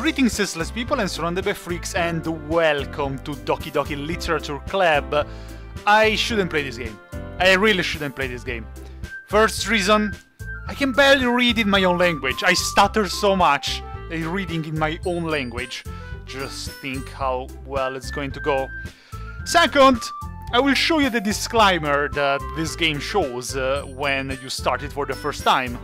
Greetings, senseless people, and surrounded by freaks, and welcome to Doki Doki Literature Club. I shouldn't play this game. I really shouldn't play this game. First reason, I can barely read in my own language. I stutter so much reading in my own language. Just think how well it's going to go. Second, I will show you the disclaimer that this game shows when you start it for the first time.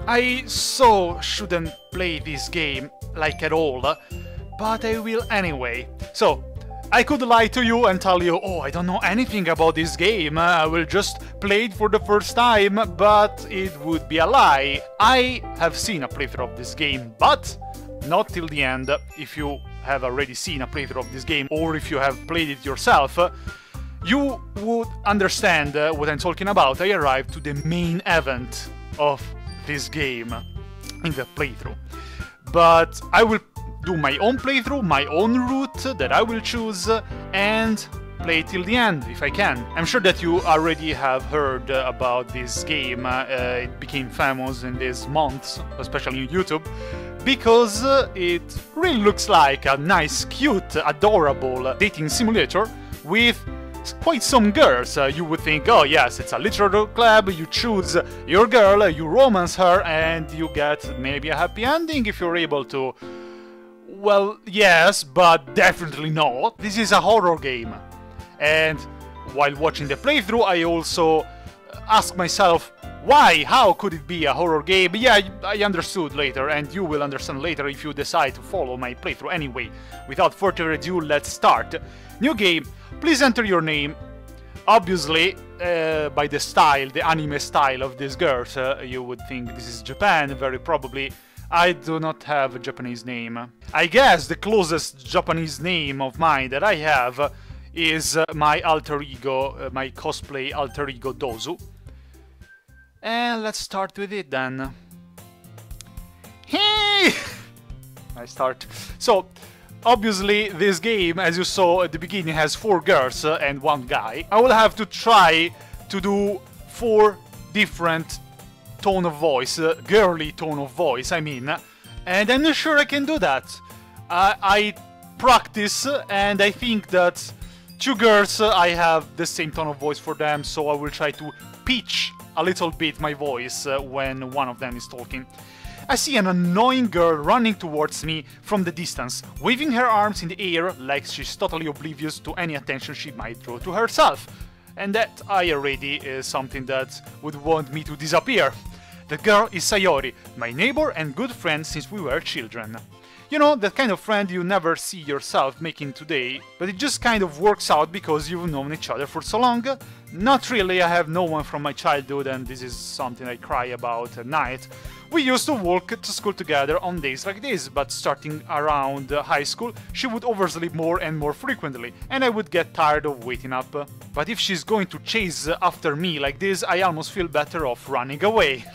I so shouldn't play this game, like at all, but I will anyway. So, I could lie to you and tell you, oh, I don't know anything about this game, I will just play it for the first time, but it would be a lie. I have seen a playthrough of this game, but not till the end. If you have already seen a playthrough of this game, or if you have played it yourself, you would understand what I'm talking about. I arrived to the main event of this game in the playthrough, but I will do my own playthrough, my own route that I will choose, and play till the end if I can. I'm sure that you already have heard about this game. It became famous in these months, especially on YouTube, because it really looks like a nice, cute, adorable dating simulator with quite some girls. You would think, oh yes, it's a literature club, you choose your girl, you romance her, and you get maybe a happy ending if you're able to. Well, yes, but definitely not. This is a horror game. And while watching the playthrough, I also asked myself, why? How could it be a horror game? Yeah, I understood later, and you will understand later if you decide to follow my playthrough anyway. Without further ado, let's start. New game. Please enter your name. Obviously, by the style, the anime style of these girls, you would think this is Japan, very probably. I do not have a Japanese name. I guess the closest Japanese name of mine that I have is my alter ego, my cosplay alter ego Dozu. And let's start with it then. Hey! I start. So, obviously, this game, as you saw at the beginning, has 4 girls and 1 guy. I will have to try to do 4 different tone of voice, girly tone of voice, I mean, and I'm not sure I can do that. I practice, and I think that 2 girls, I have the same tone of voice for them, so I will try to pitch a little bit my voice when one of them is talking. I see an annoying girl running towards me from the distance, waving her arms in the air like she's totally oblivious to any attention she might draw to herself. And that I already is something that would want me to disappear. The girl is Sayori, my neighbor and good friend since we were children. You know, that kind of friend you never see yourself making today, but it just kind of works out because you've known each other for so long. Not really, I have no one from my childhood, and this is something I cry about at night. We used to walk to school together on days like this, but starting around high school, she would oversleep more and more frequently, and I would get tired of waiting up. But if she's going to chase after me like this, I almost feel better off running away.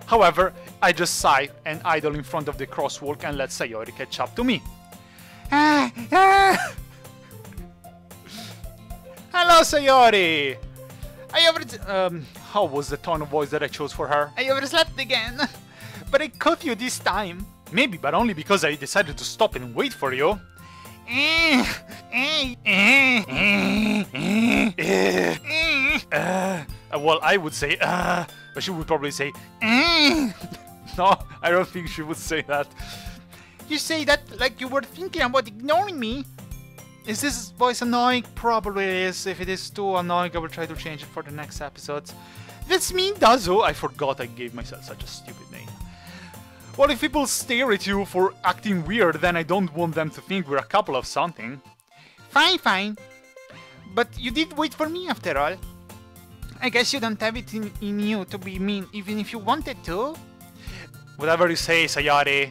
However, I just sigh and idle in front of the crosswalk and let Sayori catch up to me. Hello, Sayori! How was the tone of voice that I chose for her? I overslept again, but I caught you this time. Maybe, but only because I decided to stop and wait for you. Well, I would say, but she would probably say, No, I don't think she would say that. You say that like you were thinking about ignoring me. Is this voice annoying? Probably is. If it is too annoying, I will try to change it for the next episodes. That's me, Dazo. I forgot I gave myself such a stupid name. Well, if people stare at you for acting weird, then I don't want them to think we're a couple of something. Fine, fine. But you did wait for me after all. I guess you don't have it in you to be mean even if you wanted to. Whatever you say, Sayori.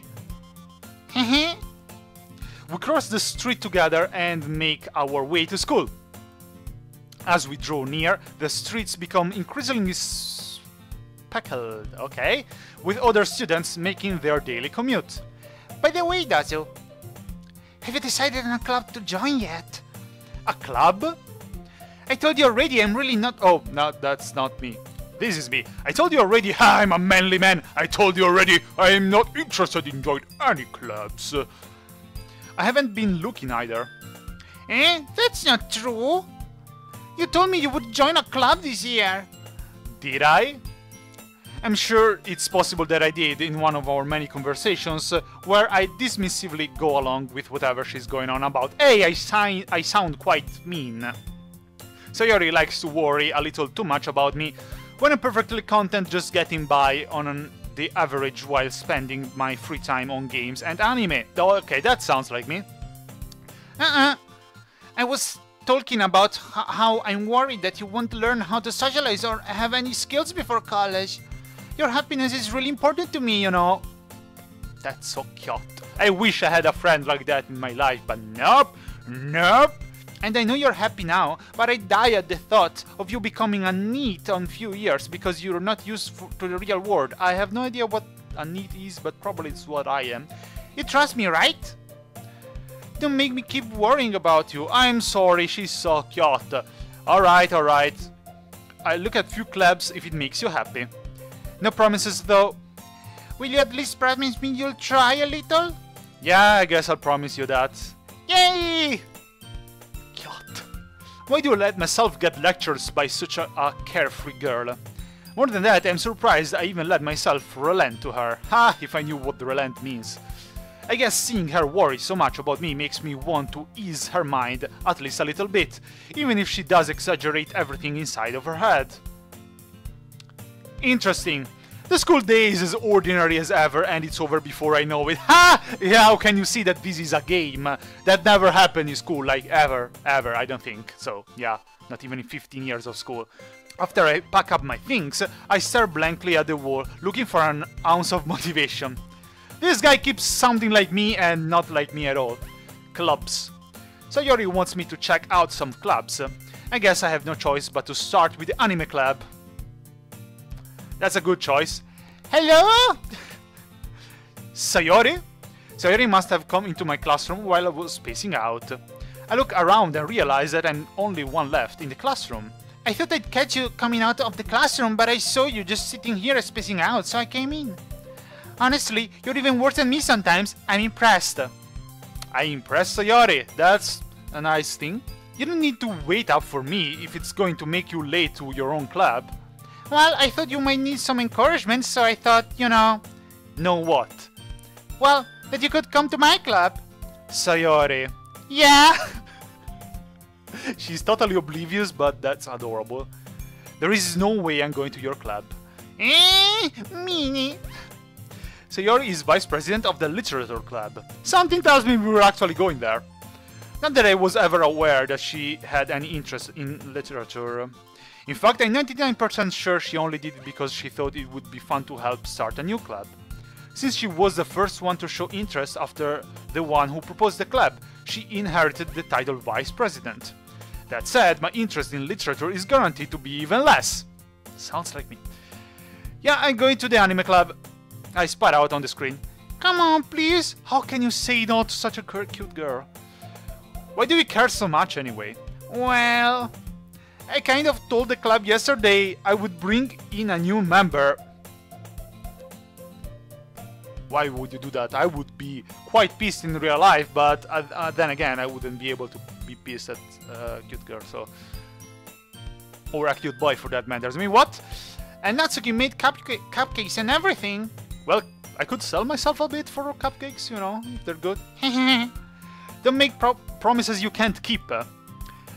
We cross the street together and make our way to school. As we draw near, the streets become increasingly speckled, okay, with other students making their daily commute. By the way, Dazu, have you decided on a club to join yet? A club? I told you already, I'm really not... Oh, no, that's not me. This is me. I told you already, I'm a manly man. I told you already, I am not interested in joining any clubs. I haven't been looking either. Eh? That's not true. You told me you would join a club this year. Did I? I'm sure it's possible that I did in one of our many conversations where I dismissively go along with whatever she's going on about. Hey, I sound quite mean. Sayori likes to worry a little too much about me when I'm perfectly content just getting by on the average while spending my free time on games and anime. Okay, that sounds like me. I was talking about how I'm worried that you won't learn how to socialize or have any skills before college. Your happiness is really important to me, you know. That's so cute. I wish I had a friend like that in my life, but nope, nope. And I know you're happy now, but I die at the thought of you becoming a NEET in a few years because you're not used to the real world. I have no idea what a NEET is, but probably it's what I am. You trust me, right? Don't make me keep worrying about you. I'm sorry, she's so cute. Alright, alright. I'll look at few clubs if it makes you happy. No promises though. Will you at least promise me you'll try a little? Yeah, I guess I'll promise you that. Yay! Why do I let myself get lectures by such a carefree girl? More than that, I'm surprised I even let myself relent to her. Ha, if I knew what relent means. I guess seeing her worry so much about me makes me want to ease her mind at least a little bit, even if she does exaggerate everything inside of her head. Interesting. The school day is as ordinary as ever and it's over before I know it. Ha! Yeah, how can you see that this is a game? That never happened in school, like ever, I don't think. So, yeah, not even in 15 years of school. After I pack up my things, I stare blankly at the wall, looking for an ounce of motivation. This guy keeps sounding like me and not like me at all. Clubs. Sayori wants me to check out some clubs. I guess I have no choice but to start with the anime club. That's a good choice. Hello? Sayori? Sayori must have come into my classroom while I was spacing out. I look around and realize that I'm only one left in the classroom. I thought I'd catch you coming out of the classroom, but I saw you just sitting here spacing out, so I came in. Honestly, you're even worse than me sometimes. I'm impressed. I impressed Sayori. That's a nice thing. You don't need to wait up for me if it's going to make you late to your own club. Well, I thought you might need some encouragement, so I thought, you know... Know what? Well, that you could come to my club. Sayori. Yeah! She's totally oblivious, but that's adorable. There is no way I'm going to your club. Meanie. Sayori is vice president of the Literature Club. Something tells me we were actually going there. Not that I was ever aware that she had any interest in literature. In fact, I'm 99% sure she only did it because she thought it would be fun to help start a new club. Since she was the first one to show interest after the one who proposed the club, she inherited the title Vice President. That said, my interest in literature is guaranteed to be even less. Sounds like me. Yeah, I'm going to the anime club. I spat out on the screen. Come on, please! How can you say no to such a cute girl? Why do you care so much anyway? Well... I kind of told the club yesterday I would bring in a new member. Why would you do that? I would be quite pissed in real life, but then again, I wouldn't be able to be pissed at a cute girl, so... Or a cute boy for that matter. I mean, what? And Natsuki made cupcakes and everything. Well, I could sell myself a bit for cupcakes, you know, if they're good. Don't make promises you can't keep.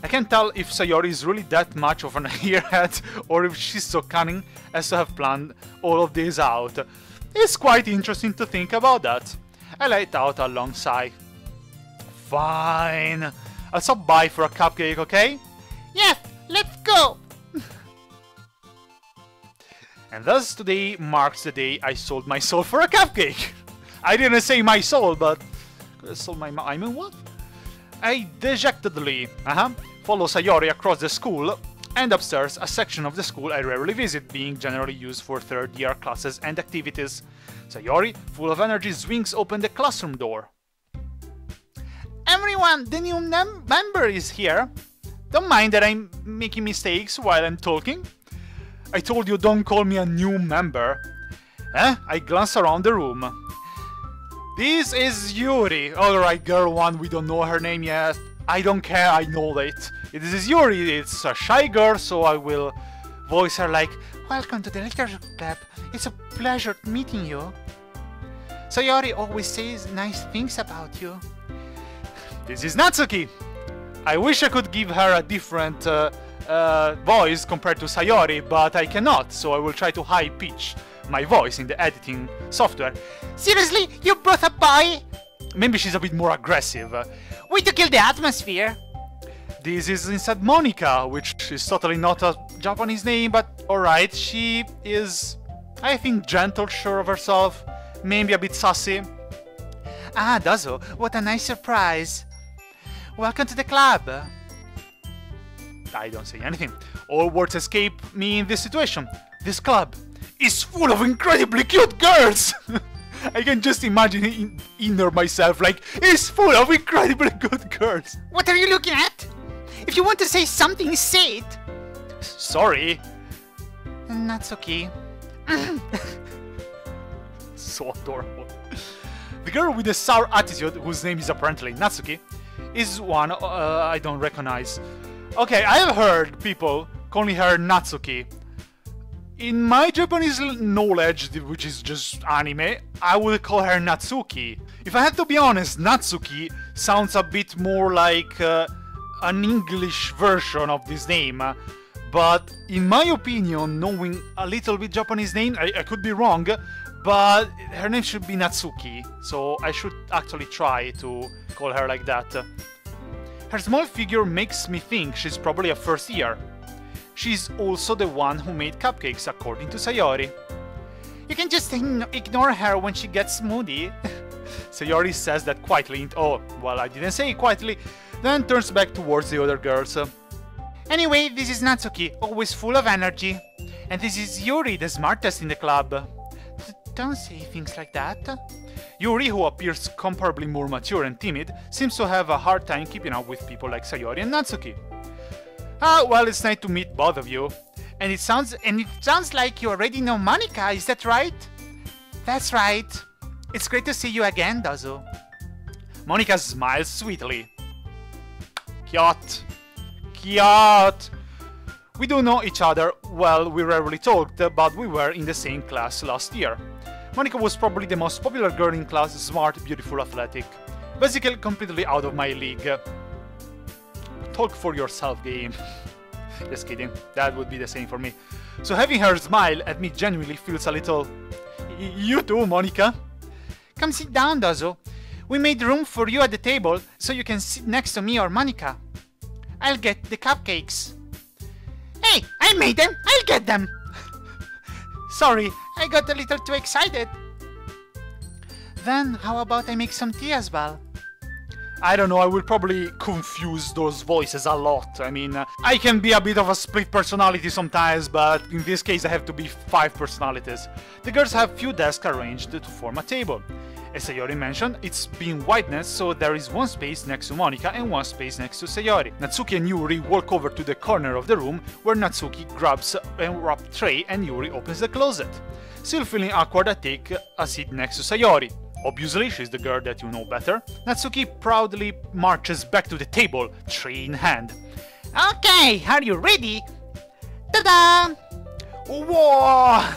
I can't tell if Sayori is really that much of an earhead or if she's so cunning as to have planned all of this out. It's quite interesting to think about that. I let out a long sigh. Fine. I'll stop by for a cupcake, okay? Yes, let's go! And thus today marks the day I sold my soul for a cupcake. I didn't say my soul, but I sold my... I mean, what? I dejectedly follow Sayori across the school and upstairs, a section of the school I rarely visit, being generally used for third-year classes and activities. Sayori, full of energy, swings open the classroom door. Everyone, the new member is here. Don't mind that I'm making mistakes while I'm talking. I told you don't call me a new member. I glance around the room. This is Yuri. Alright, girl one, we don't know her name yet. I don't care, I know it. This is Yuri, it's a shy girl, so I will voice her like, "Welcome to the Literature Club. It's a pleasure meeting you. Sayori always says nice things about you." This is Natsuki. I wish I could give her a different voice compared to Sayori, but I cannot, so I will try to high-pitch my voice in the editing software. Seriously, you brought a boy? Maybe she's a bit more aggressive. Way to kill the atmosphere. This is instead Monica, which is totally not a Japanese name, but alright, she is, I think, gentle, sure of herself, maybe a bit sassy. Ah, Dazo, what a nice surprise. Welcome to the club. I don't say anything. All words escape me in this situation. This club is full of incredibly cute girls! I can just imagine inner myself like, it's full of incredibly good girls! What are you looking at? If you want to say something, say it! Sorry. Natsuki. So adorable. The girl with the sour attitude, whose name is apparently Natsuki, is one I don't recognize. Okay, I have heard people calling her Natsuki. In my Japanese knowledge, which is just anime, I would call her Natsuki. If I have to be honest, Natsuki sounds a bit more like an English version of this name. But in my opinion, knowing a little bit Japanese name, I could be wrong, but her name should be Natsuki, so I should actually try to call her like that. Her small figure makes me think she's probably a first year. She's also the one who made cupcakes, according to Sayori. You can just ignore her when she gets moody. Sayori says that quietly. Oh, well, I didn't say it quietly. Then turns back towards the other girls. Anyway, this is Natsuki, always full of energy. And this is Yuri, the smartest in the club. Don't say things like that. Yuri, who appears comparably more mature and timid, seems to have a hard time keeping up with people like Sayori and Natsuki. Ah, well, it's nice to meet both of you. And it sounds like you already know Monica, is that right? That's right. It's great to see you again, Dazo. Monica smiles sweetly. Cute. Cute. We do know each other, well, we rarely talked, but we were in the same class last year. Monica was probably the most popular girl in class, smart, beautiful, athletic. Basically completely out of my league. Talk for yourself, game. Just kidding, that would be the same for me. So having her smile at me genuinely feels a little... You too, Monica. Come sit down, Dazo. We made room for you at the table, so you can sit next to me or Monica. I'll get the cupcakes. Hey, I made them! I'll get them! Sorry, I got a little too excited. Then, how about I make some tea as well? I don't know, I will probably confuse those voices a lot. I mean, I can be a bit of a split personality sometimes, but in this case I have to be 5 personalities. The girls have few desks arranged to form a table. As Sayori mentioned, it's being widened, so there is one space next to Monica and one space next to Sayori. Natsuki and Yuri walk over to the corner of the room, where Natsuki grabs a wrapped tray and Yuri opens the closet. Still feeling awkward, I take a seat next to Sayori. Obviously, she's the girl that you know better. Natsuki proudly marches back to the table, tray in hand. Okay, are you ready? Ta-da! Whoa!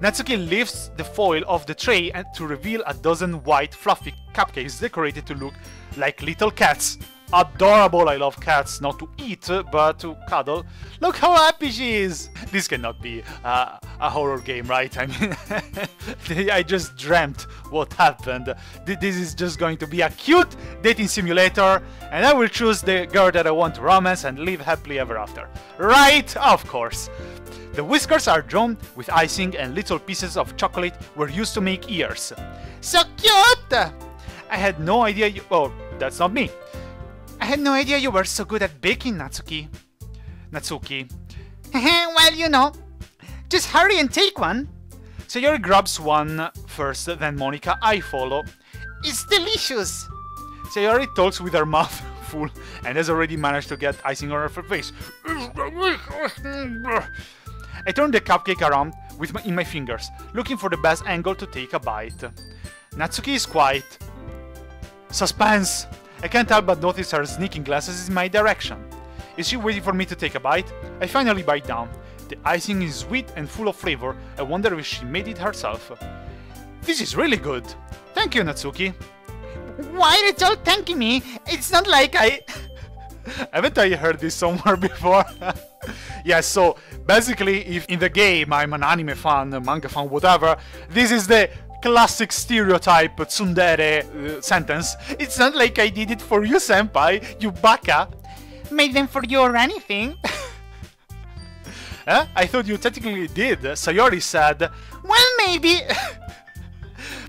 Natsuki lifts the foil of the tray and to reveal a dozen white, fluffy cupcakes decorated to look like little cats. Adorable, I love cats, not to eat, but to cuddle. Look how happy she is! This cannot be a horror game, right? I mean, I just dreamt what happened. This is just going to be a cute dating simulator, and I will choose the girl that I want to romance and live happily ever after. Right? Of course. The whiskers are drawn with icing and little pieces of chocolate were used to make ears. So cute! I had no idea you... Oh, that's not me. I had no idea you were so good at baking, Natsuki. Natsuki. Well, you know, just hurry and take one. Sayori grabs one first, then Monica, I follow. It's delicious. Sayori talks with her mouth full and has already managed to get icing on her face. I turn the cupcake around in my fingers, looking for the best angle to take a bite. Natsuki is quiet. Suspense! I can't help but notice her sneaking glances in my direction. Is she waiting for me to take a bite? I finally bite down. The icing is sweet and full of flavor. I wonder if she made it herself. This is really good. Thank you, Natsuki. Why are you all thanking me? It's not like I... Haven't I heard this somewhere before? Yeah, so basically, if in the game I'm an anime fan, a manga fan, whatever, this is the classic stereotype tsundere sentence. It's not like I did it for you, senpai, you baka. Made them for you or anything. I thought you technically did. Sayori said, well, maybe.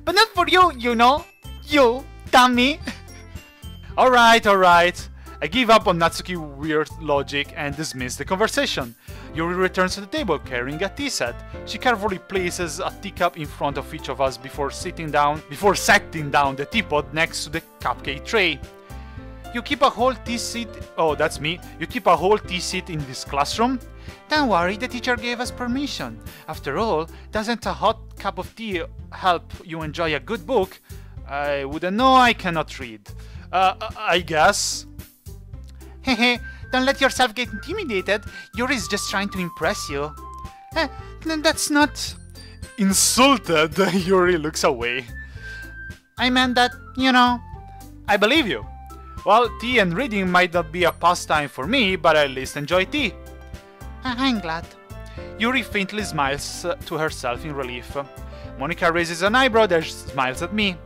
But not for you, you know. You, dummy. Alright. I give up on Natsuki's weird logic and dismiss the conversation. Yuri returns to the table carrying a tea set. She carefully places a teacup in front of each of us before setting down the teapot next to the cupcake tray. You keep a whole tea seat... Oh, that's me. You keep a whole tea seat in this classroom? Don't worry, the teacher gave us permission. After all, doesn't a hot cup of tea help you enjoy a good book? I wouldn't know, I cannot read. I guess. Hehe, don't let yourself get intimidated. Yuri's just trying to impress you. That's not... Insulted, Yuri looks away. I meant that, you know... I believe you. Well, tea and reading might not be a pastime for me, but I at least enjoy tea. I'm glad. Yuri faintly smiles to herself in relief. Monica raises an eyebrow and smiles at me.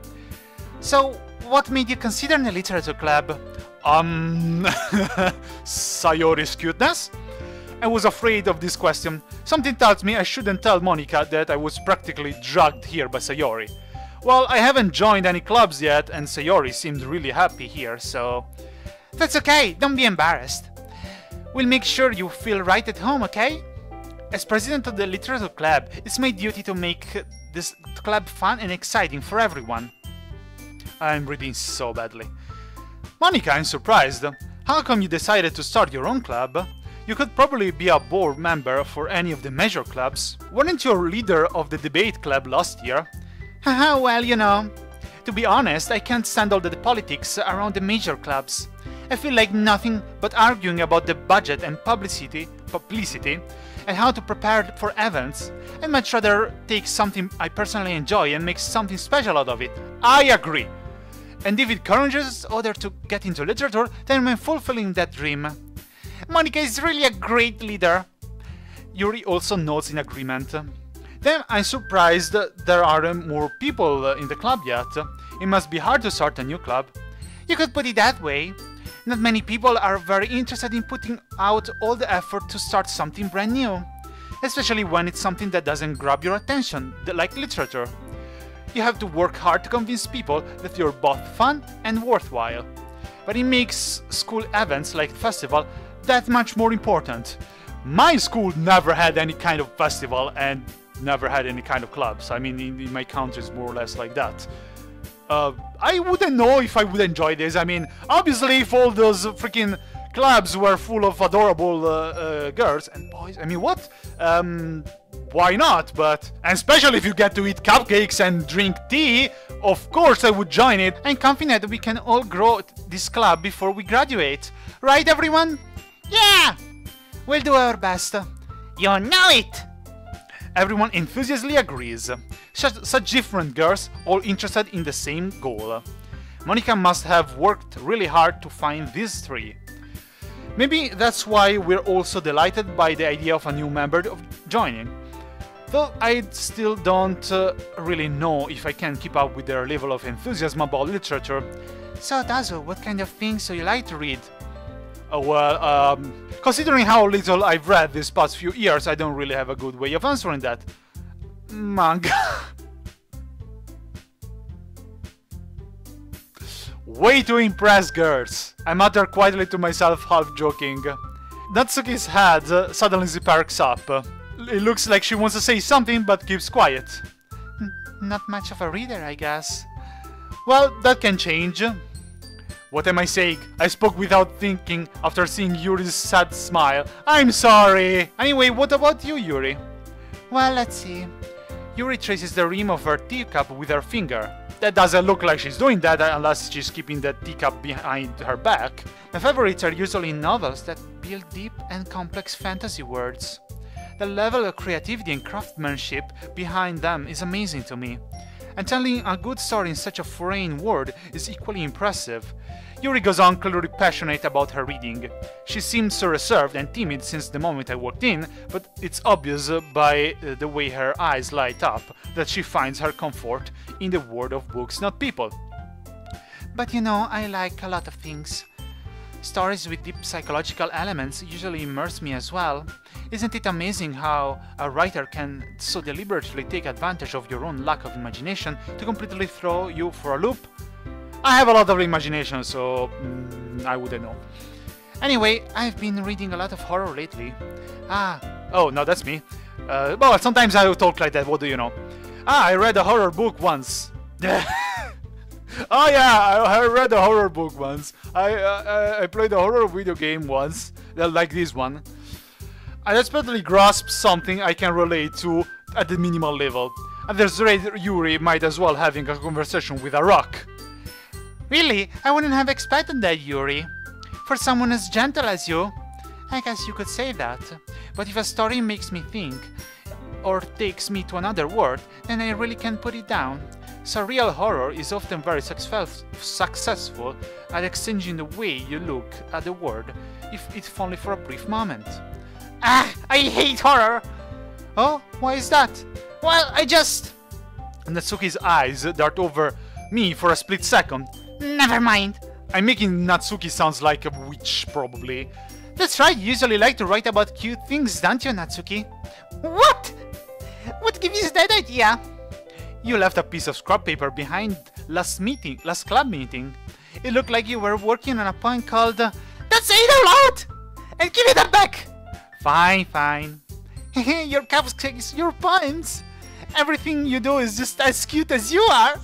So, what made you consider the literature club? Sayori's cuteness? I was afraid of this question. Something tells me I shouldn't tell Monica that I was practically dragged here by Sayori. Well, I haven't joined any clubs yet, and Sayori seemed really happy here, so... That's okay, don't be embarrassed. We'll make sure you feel right at home, okay? As president of the literature club, it's my duty to make this club fun and exciting for everyone. I'm reading so badly. Monica, I'm surprised. How come you decided to start your own club? You could probably be a board member for any of the major clubs. Weren't you leader of the debate club last year? Haha, well, you know. To be honest, I can't stand all the politics around the major clubs. I feel like nothing but arguing about the budget and publicity, and how to prepare for events. I'd much rather take something I personally enjoy and make something special out of it. I agree. And if it encourages others to get into literature, then I'm fulfilling that dream. Monica is really a great leader. Yuri also nods in agreement. Then I'm surprised there aren't more people in the club yet. It must be hard to start a new club. You could put it that way. Not many people are very interested in putting out all the effort to start something brand new. Especially when it's something that doesn't grab your attention, like literature. You have to work hard to convince people that you're both fun and worthwhile. But it makes school events like festival that much more important. My school never had any kind of festival and never had any kind of clubs. I mean, in my country it's more or less like that. I wouldn't know if I would enjoy this. I mean, obviously if all those freaking clubs were full of adorable girls and boys, I mean, what? Why not? But, and especially if you get to eat cupcakes and drink tea, of course I would join it. I'm confident that we can all grow this club before we graduate. Right, everyone? Yeah! We'll do our best. You know it! Everyone enthusiastically agrees. Such different girls, all interested in the same goal. Monica must have worked really hard to find these three. Maybe that's why we're also delighted by the idea of a new member joining. Though I still don't really know if I can keep up with their level of enthusiasm about literature. So, Dazo, what kind of things do you like to read? Considering how little I've read these past few years, I don't really have a good way of answering that. Manga. Way to impress girls. I mutter quietly to myself, half joking. Natsuki's head suddenly perks up. It looks like she wants to say something but keeps quiet. Not much of a reader, I guess. Well, that can change. What am I saying? I spoke without thinking after seeing Yuri's sad smile. I'm sorry! Anyway, what about you, Yuri? Well, let's see. Yuri traces the rim of her teacup with her finger. That doesn't look like she's doing that unless she's keeping the teacup behind her back. My favorites are usually novels that build deep and complex fantasy worlds. The level of creativity and craftsmanship behind them is amazing to me. And telling a good story in such a foreign world is equally impressive. Yuri goes on clearly passionate about her reading. She seems so reserved and timid since the moment I walked in, but it's obvious by the way her eyes light up that she finds her comfort in the world of books, not people. But you know, I like a lot of things. Stories with deep psychological elements usually immerse me as well. Isn't it amazing how a writer can so deliberately take advantage of your own lack of imagination to completely throw you for a loop? I have a lot of imagination, so I wouldn't know. Anyway, I've been reading a lot of horror lately. Oh, no, that's me. Well, sometimes I talk like that, what do you know? I read a horror book once. Oh yeah, I read a horror book once. I played a horror video game once, like this one. I desperately grasped something I can relate to at the minimal level. And there's Yuri might as well having a conversation with a rock. Really? I wouldn't have expected that, Yuri. For someone as gentle as you, I guess you could say that. But if a story makes me think, or takes me to another world, then I really can't put it down. So real horror is often very successful at exchanging the way you look at the world, if only for a brief moment. I hate horror! Oh, why is that? Well, I just... Natsuki's eyes dart over me for a split second. Never mind. I'm making Natsuki sounds like a witch, probably. That's right, you usually like to write about cute things, don't you, Natsuki? What? What gave you that idea? You left a piece of scrap paper behind last club meeting. It looked like you were working on a poem called Don't Say It Out Loud! And give it back! Fine, fine. Your cupcakes, your poems. Everything you do is just as cute as you are.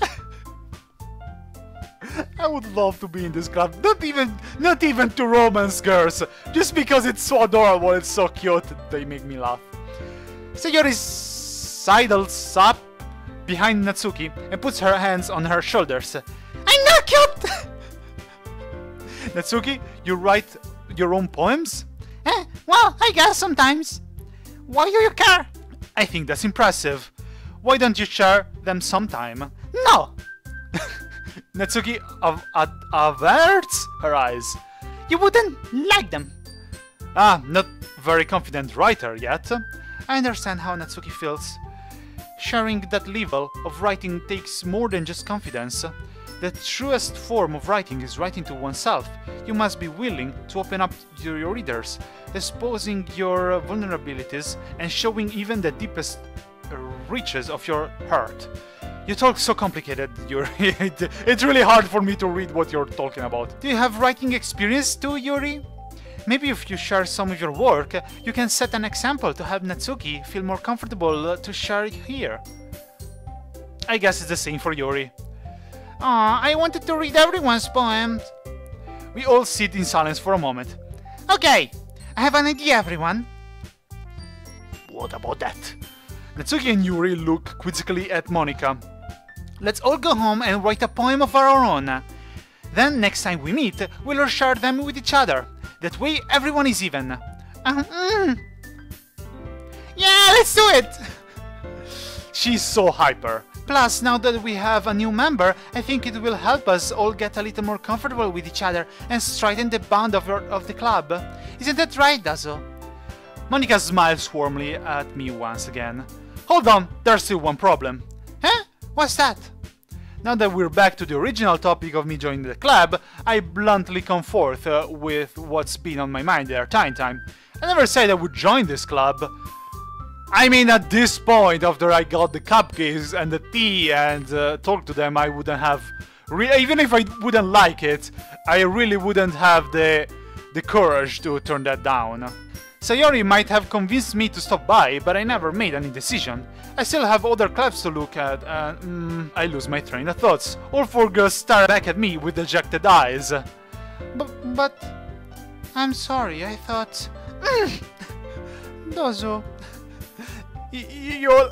I would love to be in this club. Not even to romance girls. Just because it's so adorable, it's so cute, they make me laugh. So Yuri sidles up behind Natsuki and puts her hands on her shoulders. I'm not cute! Natsuki, you write your own poems? Well, I guess sometimes. Why do you care? I think that's impressive. Why don't you share them sometime? No! Natsuki averts her eyes. You wouldn't like them. Not very confident writer yet. I understand how Natsuki feels. Sharing that level of writing takes more than just confidence. The truest form of writing is writing to oneself. You must be willing to open up to your readers, exposing your vulnerabilities and showing even the deepest reaches of your heart. You talk so complicated, Yuri. It's really hard for me to read what you're talking about. Do you have writing experience too, Yuri? Maybe if you share some of your work, you can set an example to help Natsuki feel more comfortable to share it here. I guess it's the same for Yuri. I wanted to read everyone's poems. We all sit in silence for a moment. Okay, I have an idea, everyone. What about that? Natsuki and Yuri look quizzically at Monika. Let's all go home and write a poem of our own. Then next time we meet, we'll share them with each other. That way everyone is even. Yeah, let's do it! She's so hyper. Plus, now that we have a new member, I think it will help us all get a little more comfortable with each other and strengthen the bond of the club. Isn't that right, Dazo? Monika smiles warmly at me once again. Hold on, there's still one problem. Huh? What's that? Now that we're back to the original topic of me joining the club, I bluntly come forth with what's been on my mind the entire time. I never said I would join this club. I mean, at this point, after I got the cupcakes and the tea and talked to them, I wouldn't have... even if I wouldn't like it, I really wouldn't have the the courage to turn that down. Sayori might have convinced me to stop by, but I never made any decision. I still have other clubs to look at, and I lose my train of thoughts. All four girls stare back at me with dejected eyes. But... I'm sorry, I thought... Dozo... You're...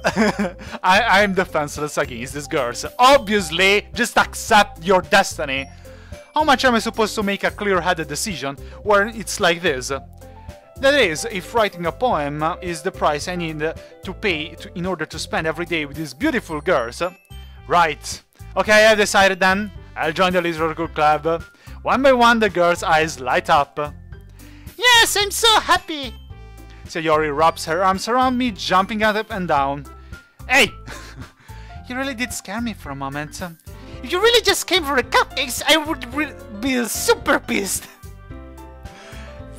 I'm defenseless against these girls. Obviously, just accept your destiny. How much am I supposed to make a clear-headed decision where it's like this? That is, if writing a poem is the price I need to pay in order to spend every day with these beautiful girls. Right. Okay, I've decided then. I'll join the Literature Club. One by one, the girls' eyes light up. Yes, I'm so happy! Sayori wraps her arms around me, jumping up and down. Hey! You really did scare me for a moment. If you really just came for the cupcakes, I would be super pissed.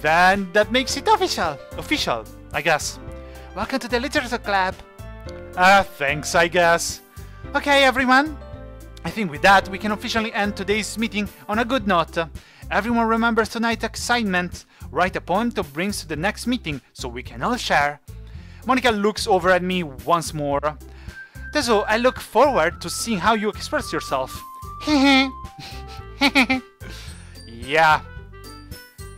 Then that makes it official. Official, I guess. Welcome to the Literature Club. Thanks, I guess. Okay, everyone. I think with that, we can officially end today's meeting on a good note. Everyone remembers tonight's assignment. Write a poem to bring us to the next meeting so we can all share. Monica looks over at me once more. Tezo, I look forward to seeing how you express yourself. Yeah.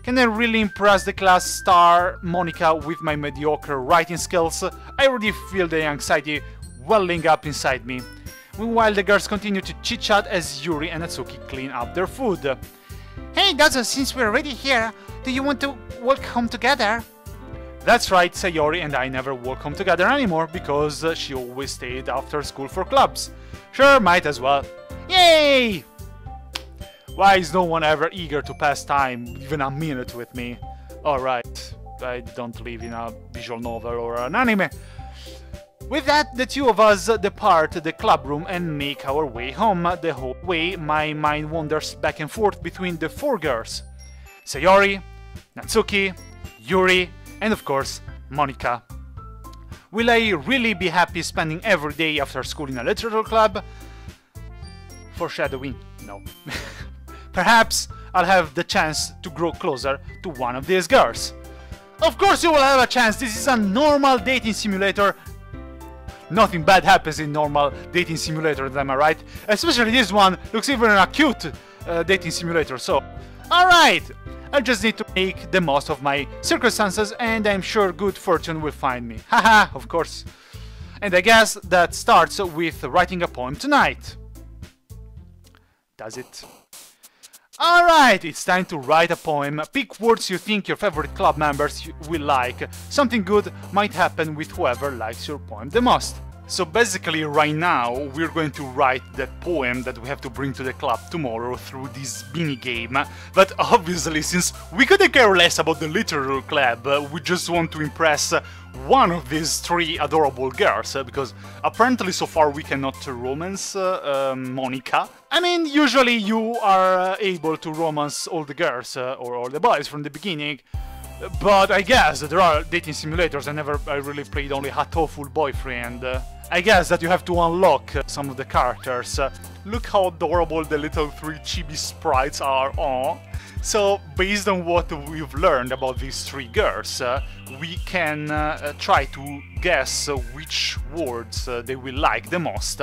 Can I really impress the class star Monica with my mediocre writing skills? I already feel the anxiety welling up inside me. Meanwhile, the girls continue to chit-chat as Yuri and Natsuki clean up their food. Hey Dozo, since we're already here, do you want to walk home together? That's right, Sayori and I never walk home together anymore because she always stayed after school for clubs. Sure, might as well. Yay! Why is no one ever eager to pass time, even a minute with me? Alright, I don't live in a visual novel or an anime. With that, the two of us depart the club room and make our way home. The whole way, my mind wanders back and forth between the four girls. Sayori, Natsuki, Yuri, and of course, Monica. Will I really be happy spending every day after school in a literature club? Foreshadowing, no. Perhaps I'll have the chance to grow closer to one of these girls. Of course you will have a chance, this is a normal dating simulator. Nothing bad happens in normal dating simulators, am I right? Especially this one looks even a cute dating simulator, so... Alright! I just need to make the most of my circumstances and I'm sure good fortune will find me. Haha, of course. And I guess that starts with writing a poem tonight. Does it? Alright, it's time to write a poem. Pick words you think your favorite club members will like. Something good might happen with whoever likes your poem the most. So basically right now we're going to write that poem that we have to bring to the club tomorrow through this mini game. But obviously, since we couldn't care less about the literal club, we just want to impress one of these three adorable girls, because apparently so far we cannot romance Monica. I mean, usually you are able to romance all the girls or all the boys from the beginning. But I guess there are dating simulators. I really played only Hatoful Boyfriend. I guess that you have to unlock some of the characters. Look how adorable the little three chibi sprites are. Aww. So, based on what we've learned about these three girls, we can try to guess which words they will like the most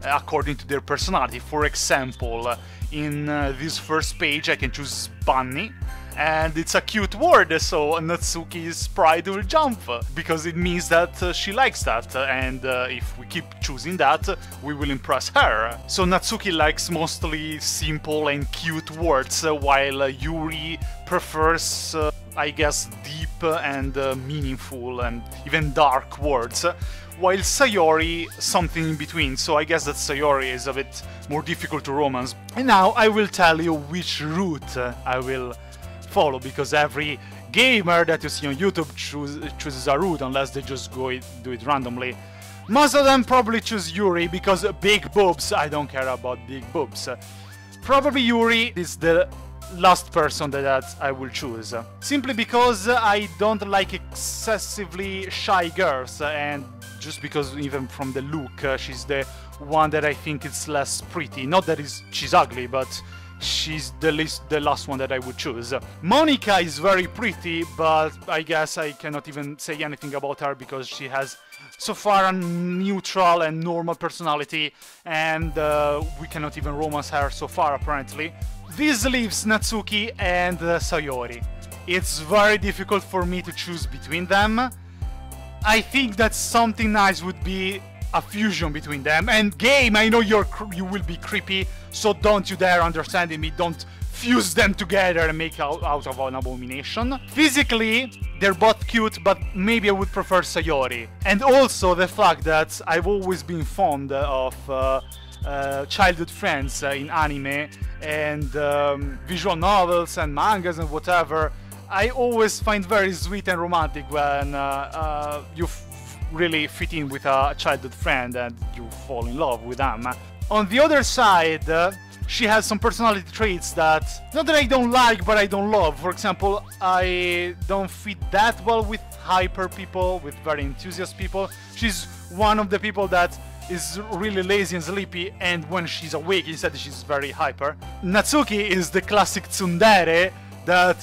according to their personality. For example, in this first page I can choose bunny. And it's a cute word, so Natsuki's pride will jump, because it means that she likes that, and if we keep choosing that, we will impress her. So Natsuki likes mostly simple and cute words, while Yuri prefers, I guess, deep and meaningful and even dark words, while Sayori something in between, so I guess that Sayori is a bit more difficult to romance. And now I will tell you which route I will follow, because every gamer that you see on YouTube chooses a route, unless they just do it randomly. Most of them probably choose Yuri because big boobs. I don't care about big boobs. Probably Yuri is the last person that I will choose, simply because I don't like excessively shy girls, and just because even from the look she's the one that I think is less pretty. Not that she's ugly, but she's the last one that I would choose. Monica is very pretty, but I guess I cannot even say anything about her because she has so far a neutral and normal personality, and we cannot even romance her so far apparently. This leaves Natsuki and Sayori. It's very difficult for me to choose between them. I think that something nice would be a fusion between them. And game, I know you will be creepy, so don't you dare understand me. Don't fuse them together and make out of an abomination. Physically, they're both cute, but maybe I would prefer Sayori. And also the fact that I've always been fond of childhood friends in anime and visual novels and mangas and whatever. I always find very sweet and romantic when you really fit in with a childhood friend and you fall in love with them. On the other side, she has some personality traits that, not that I don't like, but I don't love. For example, I don't fit that well with hyper people, with very enthusiastic people. She's one of the people that is really lazy and sleepy, and when she's awake, instead she's very hyper. Natsuki is the classic tsundere that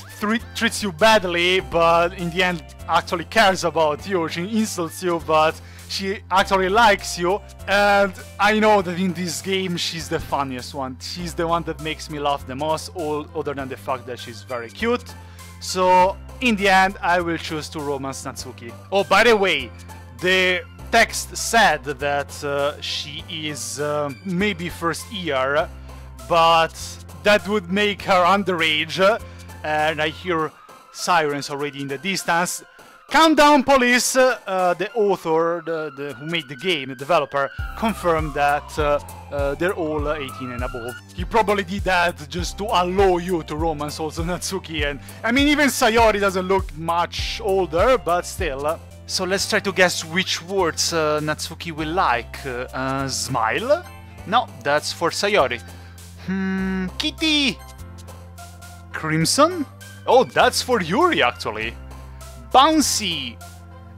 treats you badly, but in the end actually cares about you. She insults you, but she actually likes you. And I know that in this game she's the funniest one. She's the one that makes me laugh the most, all other than the fact that she's very cute. So in the end I will choose to romance Natsuki. Oh, by the way, the text said that she is maybe first year, but that would make her underage. And I hear sirens already in the distance. Calm down, police! The author, who made the game, the developer, confirmed that they're all 18 and above. He probably did that just to allow you to romance also Natsuki, and I mean even Sayori doesn't look much older, but still. So let's try to guess which words Natsuki will like. Smile? No, that's for Sayori. Kitty! Crimson? Oh, that's for Yuri actually. Bouncy!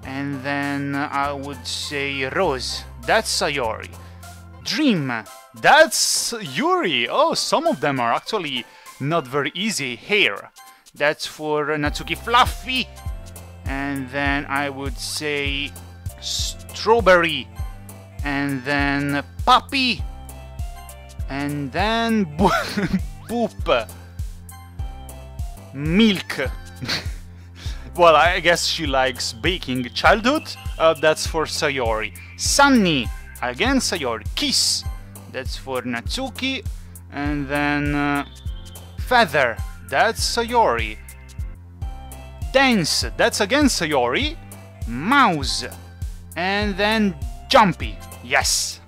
And then I would say Rose. That's Sayori. Dream. That's Yuri. Oh, some of them are actually not very easy. Hair. That's for Natsuki. Fluffy. And then I would say Strawberry. And then Puppy. And then Boop. Milk. Well, I guess she likes baking. Childhood? That's for Sayori. Sunny. Again Sayori. Kiss. That's for Natsuki. And then Feather. That's Sayori. Dance. That's again Sayori. Mouse. And then Jumpy. Yes.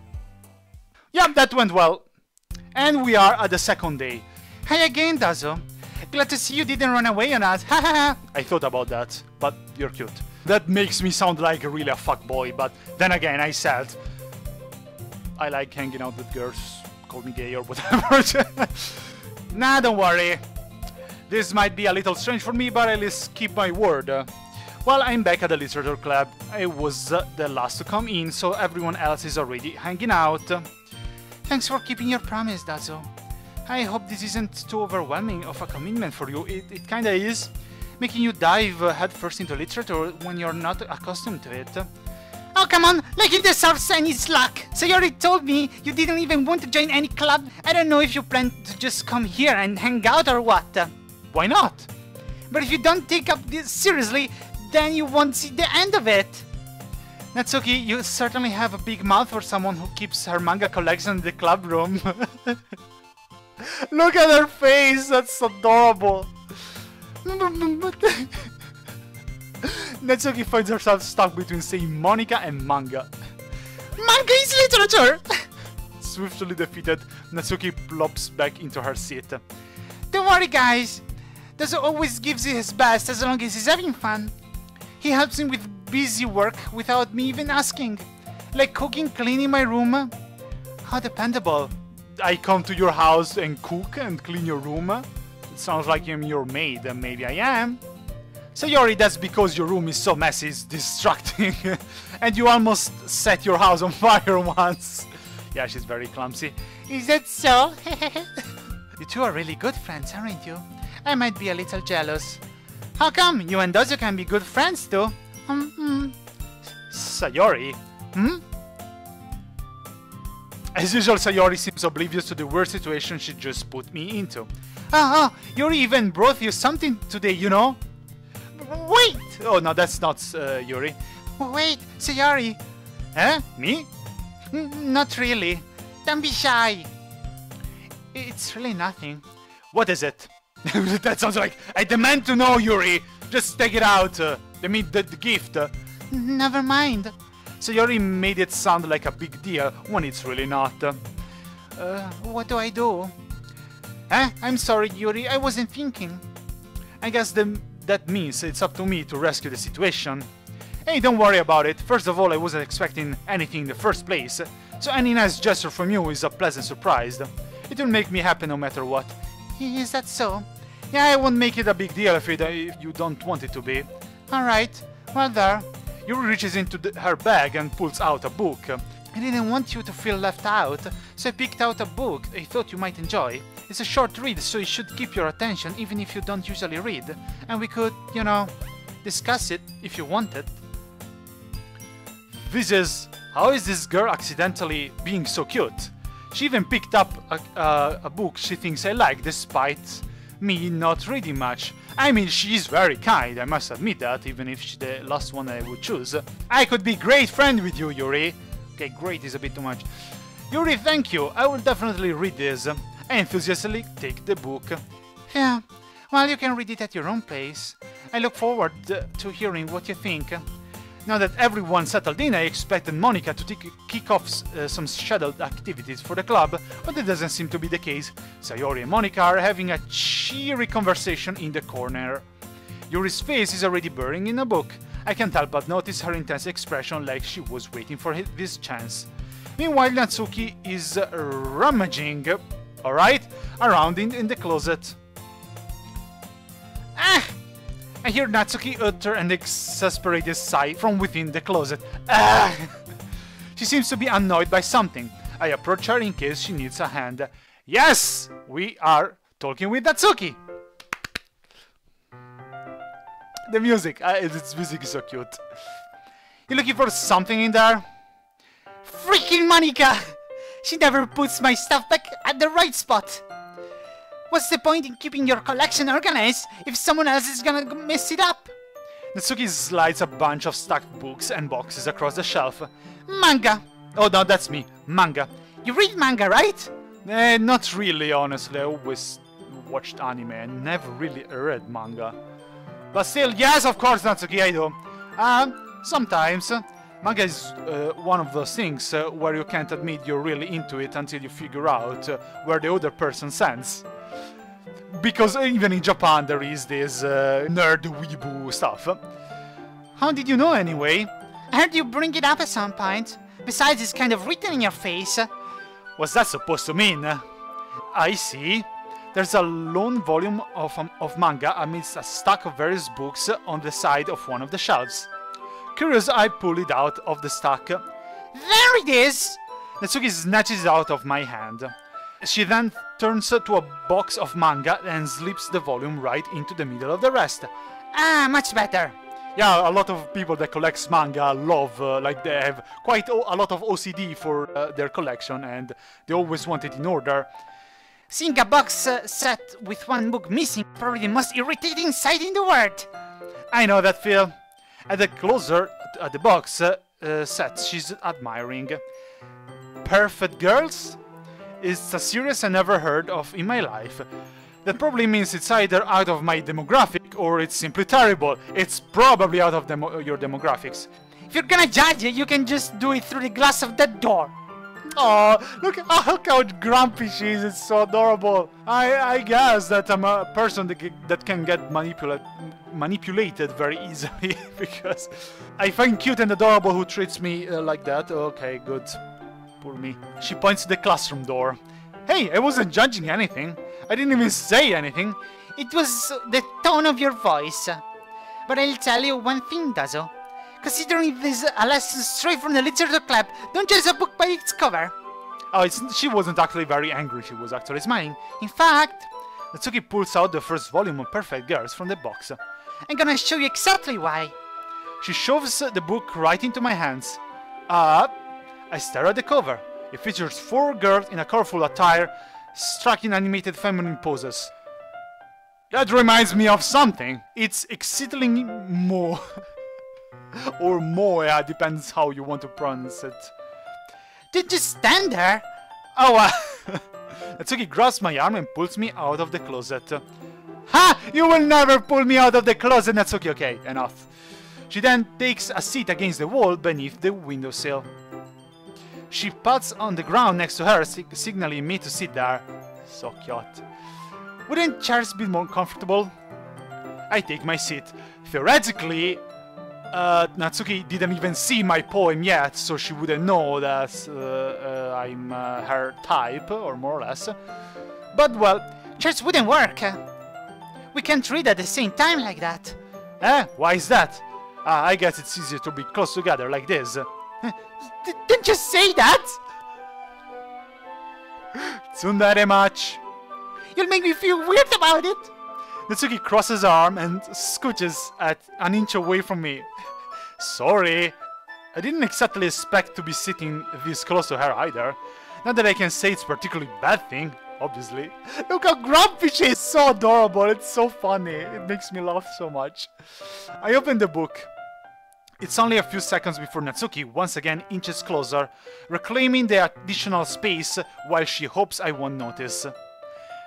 Yep, that went well. And we are at the second day. Hi again, Dazo. Glad to see you didn't run away on us. I thought about that, but you're cute. That makes me sound like really a fuckboy, but then again, I said I like hanging out with girls. Call me gay or whatever. Nah, don't worry. This might be a little strange for me, but at least keep my word. Well, I'm back at the Literature Club. I was the last to come in, so everyone else is already hanging out. Thanks for keeping your promise, Dazo. I hope this isn't too overwhelming of a commitment for you. It kinda is, making you dive headfirst into literature when you're not accustomed to it. Oh, come on, like it deserves any slack. So you already told me you didn't even want to join any club. I don't know if you plan to just come here and hang out or what. Why not? But if you don't take up this seriously, then you won't see the end of it. Natsuki, you certainly have a big mouth for someone who keeps her manga collection in the club room. Look at her face, that's adorable. Natsuki finds herself stuck between saying Monica and manga. Manga is literature! Swiftly defeated, Natsuki plops back into her seat. Don't worry, guys. Dazo always gives it his best as long as he's having fun. He helps me with busy work without me even asking. Like cooking, cleaning my room. How dependable. I come to your house and cook and clean your room? It sounds like I'm your maid, and maybe I am. Sayori, that's because your room is so messy, it's distracting. And you almost set your house on fire once. Yeah, she's very clumsy. Is that so? You two are really good friends, aren't you? I might be a little jealous. How come? You and Dozo can be good friends too? Sayori? As usual, Sayori seems oblivious to the weird situation she just put me into. Yuri even brought you something today, you know? Wait! Oh, no, that's not Yuri. Wait, Sayori. Me? Not really. Don't be shy. It's really nothing. What is it? That sounds like I demand to know, Yuri. Just take it out. The gift. Never mind. Sayori made it sound like a big deal when it's really not. What do I do? I'm sorry, Yuri. I wasn't thinking. I guess that means it's up to me to rescue the situation. Hey, don't worry about it. First of all, I wasn't expecting anything in the first place, so any nice gesture from you is a pleasant surprise. It will make me happy no matter what. Is that so? Yeah, I won't make it a big deal if you don't want it to be. Alright, well there. Yuri reaches into her bag and pulls out a book. I didn't want you to feel left out, so I picked out a book I thought you might enjoy. It's a short read, so it should keep your attention even if you don't usually read. And we could, you know, discuss it if you wanted. How is this girl accidentally being so cute? She even picked up a book she thinks I like, despite me not reading much. I mean, she's very kind, I must admit that, even if she's the last one I would choose. I could be great friend with you, Yuri. Okay, great is a bit too much. Yuri, thank you. I will definitely read this. I enthusiastically take the book. Yeah, well, you can read it at your own pace. I look forward to hearing what you think. Now that everyone settled in, I expected Monica to kick off some scheduled activities for the club, but that doesn't seem to be the case. Sayori and Monica are having a cheery conversation in the corner. Yuri's face is already burning in a book. I can't help but notice her intense expression, like she was waiting for this chance. Meanwhile, Natsuki is rummaging, around in the closet. I hear Natsuki utter an exasperated sigh from within the closet. She seems to be annoyed by something. I approach her in case she needs a hand. Yes, we are talking with Natsuki. The music, this music is so cute. You looking for something in there? Freaking Monica! She never puts my stuff back at the right spot. What's the point in keeping your collection organized if someone else is gonna mess it up? Natsuki slides a bunch of stacked books and boxes across the shelf. Manga! Oh no, that's me. Manga. You read manga, right? Not really, honestly. I always watched anime and never really read manga. But still, yes, of course, Natsuki, I do. Sometimes. Manga is one of those things where you can't admit you're really into it until you figure out where the other person stands. Because even in Japan there is this nerd weeaboo stuff. How did you know anyway? I heard you bring it up at some point. Besides, it's kind of written in your face. What's that supposed to mean? I see. There's a lone volume of manga amidst a stack of various books on the side of one of the shelves. Curious, I pull it out of the stack. There it is! Natsuki snatches it out of my hand. She then turns to a box of manga and slips the volume right into the middle of the rest. Much better. Yeah, a lot of people that collect manga love, like they have quite a lot of OCD for their collection and they always want it in order. Seeing a box set with one book missing, probably the most irritating sight in the world. I know that feel. At the closer at the box set, she's admiring. Perfect Girls? It's a series I never heard of in my life. That probably means it's either out of my demographic or it's simply terrible. It's probably out of your demographics. If you're gonna judge it, you can just do it through the glass of that door. Oh, look how grumpy she is. It's so adorable. I guess that I'm a person that can get manipulated very easily because I find cute and adorable who treats me like that. Okay, good. Poor me. She points to the classroom door. Hey, I wasn't judging anything. I didn't even say anything. It was the tone of your voice. But I'll tell you one thing, Dazo. Considering this a lesson straight from the Literature Club, don't judge a book by its cover. Oh, she wasn't actually very angry, she was actually smiling. In fact, Natsuki pulls out the first volume of Perfect Girls from the box. I'm gonna show you exactly why. She shoves the book right into my hands. I stare at the cover. It features 4 girls in a colorful attire, striking animated feminine poses. That reminds me of something. It's exceedingly mo... or moe, depends how you want to pronounce it. Did you stand there? Oh, Natsuki grabs my arm and pulls me out of the closet. Ha! You will never pull me out of the closet, Natsuki. Okay, enough. She then takes a seat against the wall beneath the windowsill. She pats on the ground next to her, signaling me to sit there. So cute. Wouldn't chairs be more comfortable? I take my seat. Theoretically, Natsuki didn't even see my poem yet, so she wouldn't know that I'm her type, or more or less. But, well, chairs wouldn't work. We can't read at the same time like that. Why is that? I guess it's easier to be close together like this. Didn't you say that? Tsundere much. You'll make me feel weird about it. Natsuki crosses her arm and scooches at an inch away from me. Sorry. I didn't exactly expect to be sitting this close to her either. Not that I can say it's a particularly bad thing, obviously. Look how grumpy she is, so adorable, it's so funny. It makes me laugh so much. I open the book. It's only a few seconds before Natsuki once again inches closer, reclaiming the additional space while she hopes I won't notice.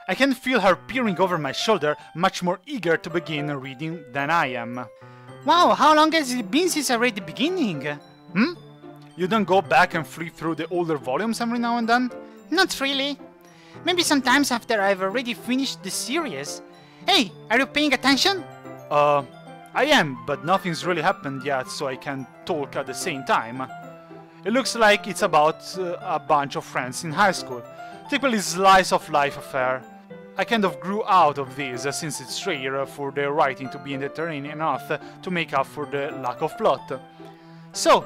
I can feel her peering over my shoulder, much more eager to begin reading than I am. Wow, how long has it been since I read the beginning? You don't go back and flip through the older volumes every now and then? Not really. Maybe sometimes after I've already finished the series. Hey, are you paying attention? I am, but nothing's really happened yet, so I can talk at the same time. It looks like it's about a bunch of friends in high school. Typically slice of life affair. I kind of grew out of this since it's rare for the writing to be entertaining enough to make up for the lack of plot. So,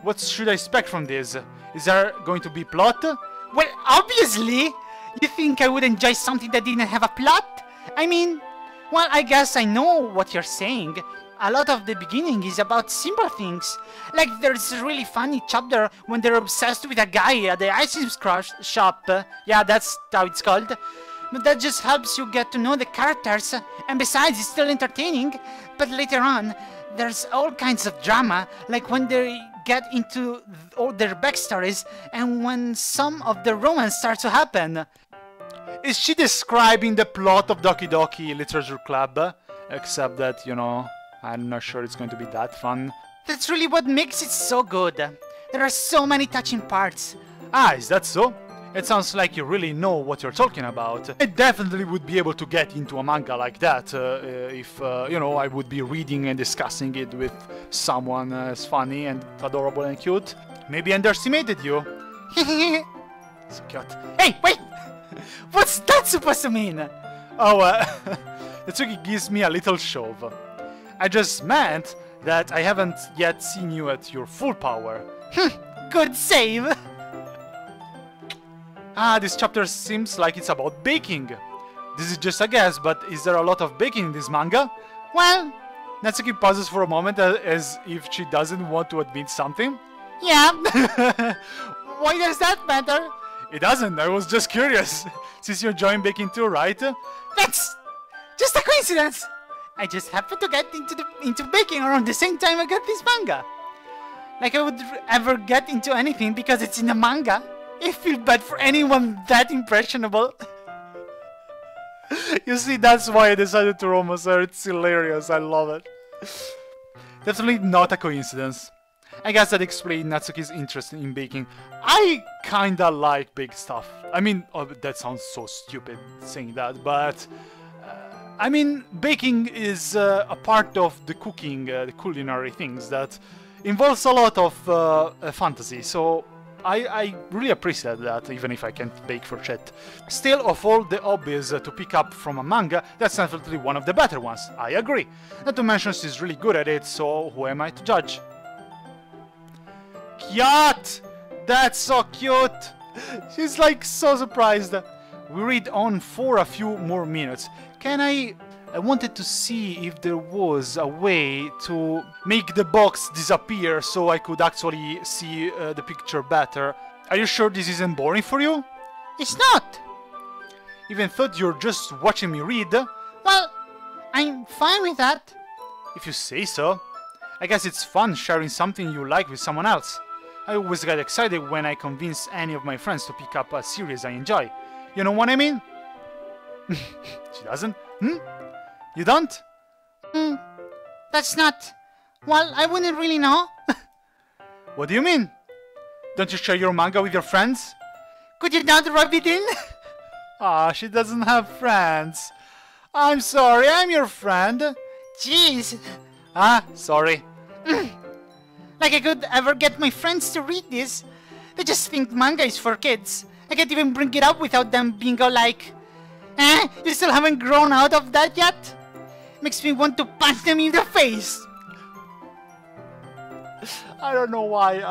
what should I expect from this? Is there going to be plot? Well, obviously! You think I would enjoy something that didn't have a plot? I mean, well, I guess I know what you're saying. A lot of the beginning is about simple things. Like there's a really funny chapter when they're obsessed with a guy at the ice cream shop. Yeah, that's how it's called. But that just helps you get to know the characters. And besides, it's still entertaining. But later on, there's all kinds of drama. Like when they get into all their backstories and when some of the romance starts to happen. Is she describing the plot of Doki Doki Literature Club? Except that, you know, I'm not sure it's going to be that fun. That's really what makes it so good. There are so many touching parts. Ah, is that so? It sounds like you really know what you're talking about. I definitely would be able to get into a manga like that if, you know, I would be reading and discussing it with someone as funny and adorable and cute. Maybe I underestimated you. So cute. Hey, wait! What's that supposed to mean? Oh, Natsuki gives me a little shove. I just meant that I haven't yet seen you at your full power. Good save! This chapter seems like it's about baking. This is just a guess, but is there a lot of baking in this manga? Well... Natsuki pauses for a moment as if she doesn't want to admit something. Yeah. Why does that matter? It doesn't, I was just curious. Since you're enjoying baking too, right? That's just a coincidence. I just happened to get into baking around the same time I got this manga. Like I would ever get into anything because it's in a manga. I feel bad for anyone that impressionable. You see, that's why I decided to romance her. It's hilarious, I love it. Definitely not a coincidence. I guess that explains Natsuki's interest in baking. I kinda like big stuff. I mean, oh, that sounds so stupid saying that, but... I mean, baking is a part of the cooking, the culinary things that involves a lot of fantasy, so I really appreciate that, even if I can't bake for shit. Still, of all the hobbies to pick up from a manga, that's definitely one of the better ones, I agree. Not to mention she's really good at it, so who am I to judge? Cute! That's so cute! She's like so surprised. We read on for a few more minutes. I wanted to see if there was a way to make the box disappear so I could actually see the picture better. Are you sure this isn't boring for you? It's not. Even thought you're just watching me read? Well, I'm fine with that. If you say so. I guess it's fun sharing something you like with someone else. I always get excited when I convince any of my friends to pick up a series I enjoy. You know what I mean? She doesn't? You don't? That's not... Well, I wouldn't really know. What do you mean? Don't you share your manga with your friends? Could you not rub it in? Ah, she doesn't have friends. I'm sorry, I'm your friend. Jeez. Ah, sorry. Like I could ever get my friends to read this. They just think manga is for kids. I can't even bring it up without them being all like, you still haven't grown out of that yet? Makes me want to punch them in the face. I don't know why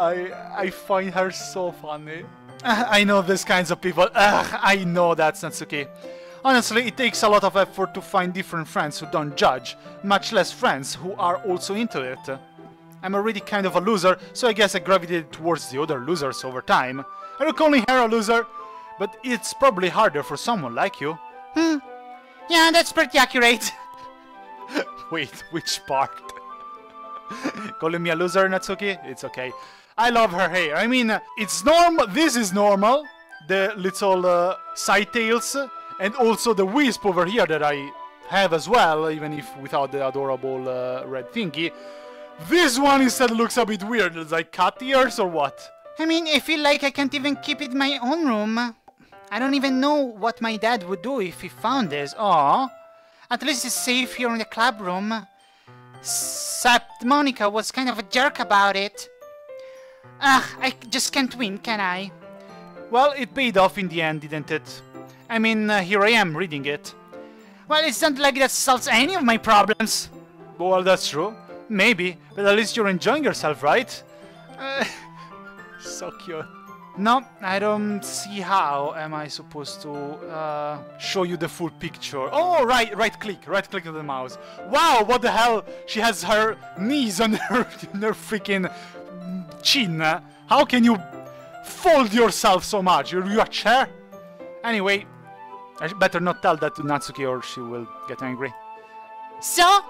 I find her so funny. I know these kinds of people. I know that's Natsuki. Honestly, it takes a lot of effort to find different friends who don't judge, much less friends who are also into it. I'm already kind of a loser, so I guess I gravitated towards the other losers over time. I look only her a loser, but it's probably harder for someone like you. Yeah, that's pretty accurate. Wait, which part? Calling me a loser, Natsuki? It's okay. I love her hair. I mean, it's normal. This is normal. The little side tails, and also the wisp over here that I have as well, even if without the adorable red thingy. This one instead looks a bit weird. It's like cat ears or what? I mean, I feel like I can't even keep it in my own room. I don't even know what my dad would do if he found this. Aw. At least it's safe here in the club room. Except Monica was kind of a jerk about it. I just can't win, can I? Well, it paid off in the end, didn't it? I mean, here I am reading it. Well, it's not like that solves any of my problems. Well, that's true. Maybe, but at least you're enjoying yourself, right? So cute. No, I don't see how am I supposed to show you the full picture. Oh, right click on the mouse. Wow, what the hell? She has her knees on her freaking chin. How can you fold yourself so much? Are you a chair? Anyway, I better not tell that to Natsuki or she will get angry. So?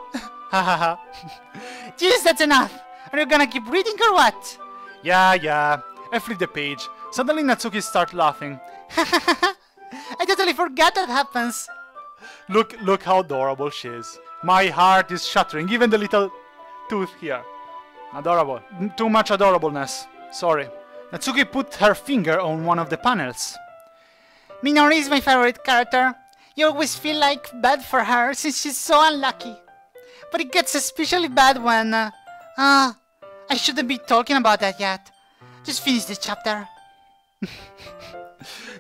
Hahaha. Jeez, that's enough. Are you gonna keep reading or what? Yeah. I flip the page. Suddenly Natsuki starts laughing. I totally forgot that happens. Look how adorable she is. My heart is shattering, even the little tooth here. Adorable. Too much adorableness. Sorry. Natsuki put her finger on one of the panels. Minori is my favorite character. You always feel like bad for her since she's so unlucky. But it gets especially bad when... I shouldn't be talking about that yet. Just finish this chapter.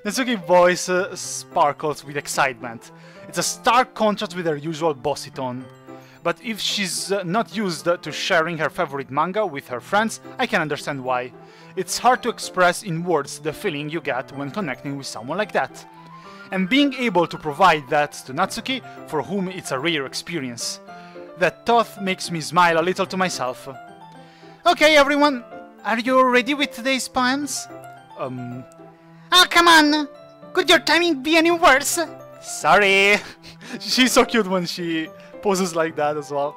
Natsuki's voice sparkles with excitement. It's a stark contrast with her usual bossy tone. But if she's not used to sharing her favorite manga with her friends, I can understand why. It's hard to express in words the feeling you get when connecting with someone like that. And being able to provide that to Natsuki, for whom it's a rare experience. That thought makes me smile a little to myself. Okay, everyone, are you ready with today's poems? Oh, come on! Could your timing be any worse? Sorry! She's so cute when she poses like that as well.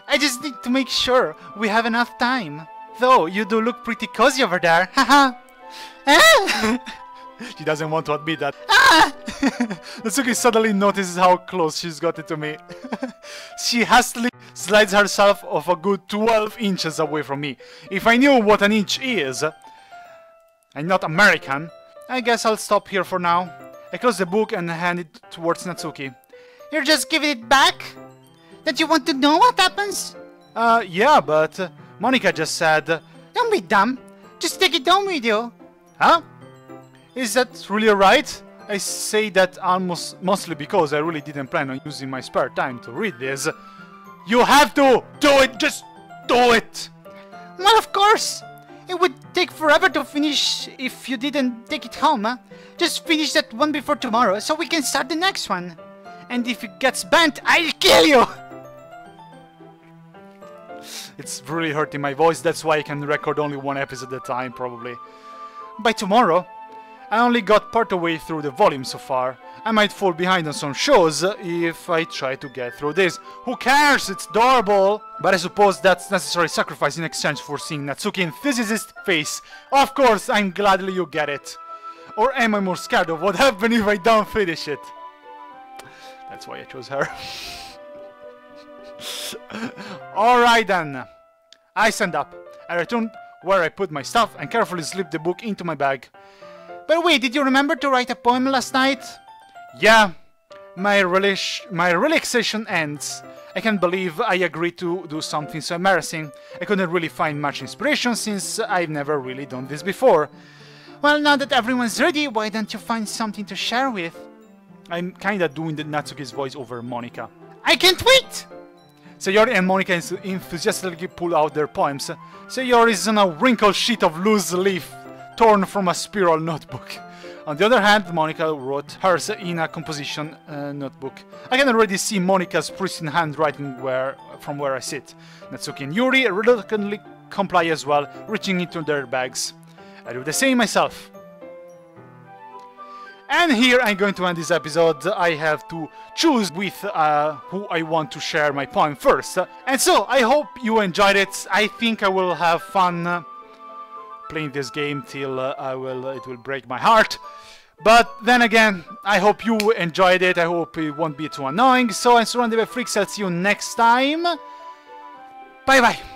I just need to make sure we have enough time. Though, you do look pretty cozy over there. Haha! She doesn't want to admit that. Natsuki suddenly notices how close she's got it to me. She hastily slides herself off a good 12 inches away from me. If I knew what an inch is, I'm not American, I guess I'll stop here for now. I close the book and hand it towards Natsuki. You're just giving it back? Don't you want to know what happens? Yeah, but Monica just said... Don't be dumb. Just take it home with you. Huh? Is that really right? I say that mostly because I really didn't plan on using my spare time to read this. You have to do it! Just do it! Well, of course! It would take forever to finish if you didn't take it home, huh? Just finish that one before tomorrow so we can start the next one. And if it gets banned, I'll kill you! It's really hurting my voice, that's why I can record only one episode at a time, probably. By tomorrow, I only got part of the way through the volume so far. I might fall behind on some shows if I try to get through this. Who cares? It's adorable! But I suppose that's necessary sacrifice in exchange for seeing Natsuki in physicist face. Of course, I'm gladly you get it. Or am I more scared of what happens if I don't finish it? That's why I chose her. Alright then. I stand up. I return where I put my stuff and carefully slip the book into my bag. But wait, did you remember to write a poem last night? Yeah, my relaxation ends. I can't believe I agreed to do something so embarrassing. I couldn't really find much inspiration since I've never really done this before. Well, now that everyone's ready, why don't you find something to share with? I'm kinda doing the Natsuki's voice over Monika. I can't wait! Sayori and Monika enthusiastically pull out their poems. Sayori is on a wrinkled sheet of loose leaf torn from a spiral notebook. On the other hand, Monika wrote hers in a composition notebook. I can already see Monika's pristine handwriting from where I sit. Natsuki and Yuri reluctantly comply as well, reaching into their bags. I do the same myself. And here I'm going to end this episode. I have to choose with who I want to share my poem first. And so, I hope you enjoyed it. I think I will have fun playing this game till it will break my heart. But then again, I hope you enjoyed it. I hope it won't be too annoying. So I'm SurroundEdByFreaks. I'll see you next time. Bye bye.